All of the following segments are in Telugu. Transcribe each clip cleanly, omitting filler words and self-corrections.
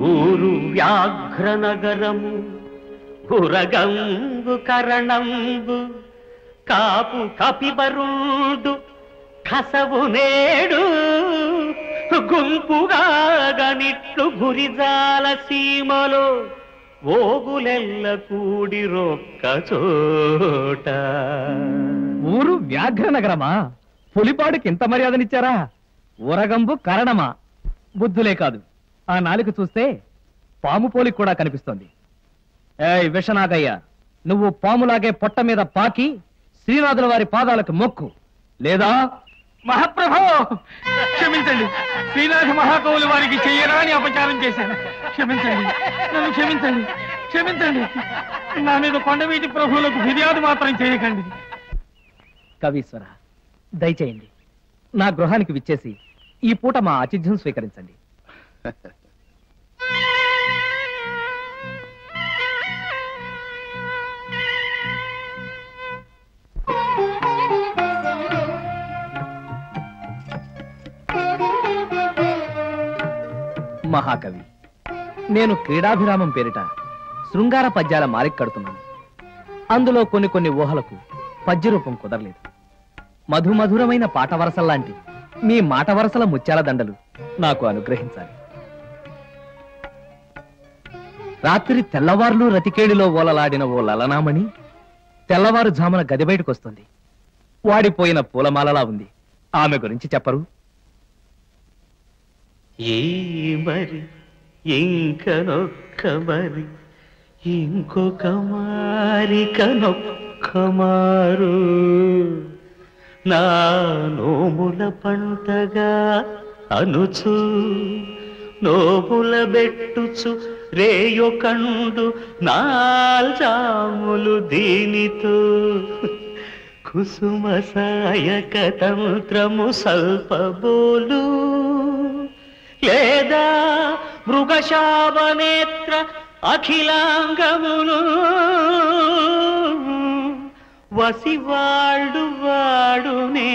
ఊరు వ్యాఘ్రనగరము ఉరగంబు కరణంబు కాపు కపిబరుడు కసవు నేడు గుంపుగా గనిట్లు గురిజాల సీమలో ఓగులెల్ల కూడి రొక్క చోట. ఊరు వ్యాఘ్రనగరమా? పులిపాడుకి ఇంత మర్యాదనిచ్చారా? ఊరగంబు కరణమా? బుద్ధులే కాదు, ఆ నాలుక చూస్తే పాము పోలిక కూడా కనిపిస్తోంది. ఏయ్ విషనాగయ్య, నువ్వు పాములాగే పొట్ట మీద పాకి శ్రీనాథుల వారి పాదాలకు మొక్కు, లేదా మహాప్రభో క్షమించండి, శ్రీనాథ మహాకవులు వారికి చెయ్యరాని అపచారం చేశాను. క్షమించండి, నన్ను క్షమించండి, క్షమించండి. నా మీద కొండవీటి ప్రభువులకు ఫిర్యాదు మాత్రం చేయకండి. కవీశ్వర, దయచేయండి, నా గృహానికి విచ్చేసి ఈ పూట మా ఆతిథ్యం స్వీకరించండి. మహాకవి, నేను క్రీడాభిరామం పేరిట శృంగార పద్యాల మాలిక కడుతున్నాను. అందులో కొన్ని ఊహలకు పద్య రూపం కుదరలేదు. మధుమధురమైన పాట వరసల్లాంటి మీ మాట వరసల ముత్యాల దండలు నాకు అనుగ్రహించాలి. రాత్రి తెల్లవారులు రతికేడిలో ఓలలాడిన ఓ లలనామణి తెల్లవారు జామున గది బయటకొస్తుంది. వాడిపోయిన పూలమాలలా ఉంది. ఆమె గురించి చెప్పరు? ఏ మరి ఇంకనొక్క మరి ఇంకొక మారికనొక్క మారు నా నోముల పంటగా అనుచు నోముల బెట్టుచు రేయొకండు నాల్జాములు దీనితో కుసుమ సాయక తంత్రము సల్పబోలు లేదా మృగశావనేత్ర అఖిలాంగములు వసివాడు వాడునే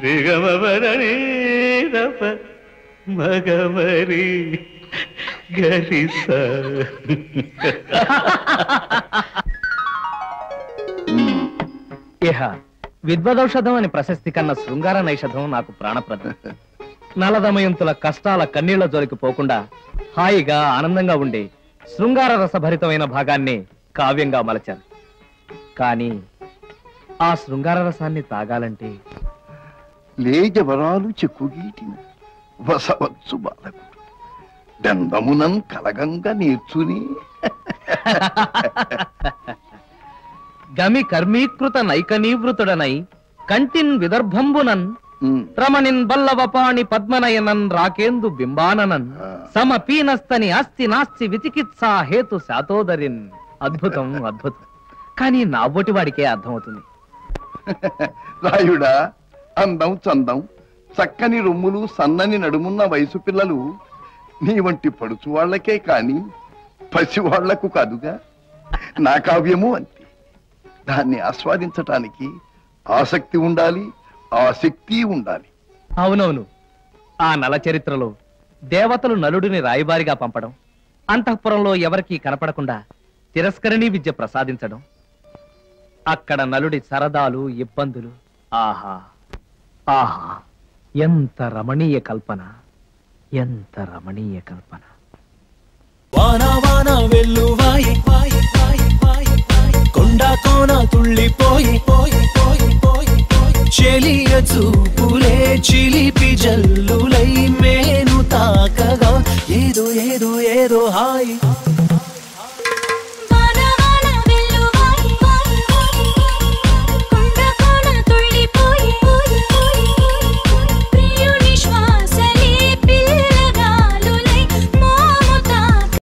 రిగమవరనే రప మగమరి గరిస. ఇహ విద్వదౌషధం అని ప్రశస్తి కన్న శృంగార నైషధం నాకు ప్రాణప్రదం. నలదమయంతుల కష్టాల కన్నీళ్ల జోలికి పోకుండా హాయిగా ఆనందంగా ఉండే శృంగార రసభరితమైన భాగాన్ని కావ్యంగా మలచారు. కానీ ఆ శృంగార రసాన్ని తాగాలంటే లేజవరాలు చెక్కుగీటిన వసవచ్చు బాలకు దండమునన్ కలగంగా నేర్చుని గమి కర్మీకృత నైకనీవృతుడనై కంటిన్ విదర్భంబునన్ రమణిన్ బల్లవపాణి పద్మనయనన్ రాకేందు బింబాననన్ సమపీనస్తని అస్తి నాస్తి విచికిత్సా హేతు శాతోదరిన్. అద్భుతం, అద్భుతం. కానీ నాబోటి వాడికే అర్థమవుతుంది. రాయుడా, అందం చందం చక్కని రొమ్ములు సన్నని నడుమున్న వయసు పిల్లలు నీ వంటి పడుచు వాళ్లకే కాని పసివాళ్లకు కాదుగా. నా కావ్యము అంతే. దాన్ని ఆస్వాదించటానికి ఆసక్తి ఉండాలి, ఆసక్తి ఉండాలి. అవునవును. ఆ నల చరిత్రలో దేవతలు నలుడిని రాయబారిగా పంపడం, అంతఃపురంలో ఎవరికీ కనపడకుండా తిరస్కరణీ విద్య ప్రసాదించడం, అక్కడ నలుడి సరదాలు ఇబ్బందులు, ఆహా ఆహా, ఎంత రమణీయ కల్పన, ఎంత రమణీయ కల్పన. వానా వానా వెల్లువాయి కొండా కోన తుళ్ళిపోయి చెలియ చూపులే చిలిపి జల్లులై మేను తాకగా ఏదో ఏదో ఏదో హాయి.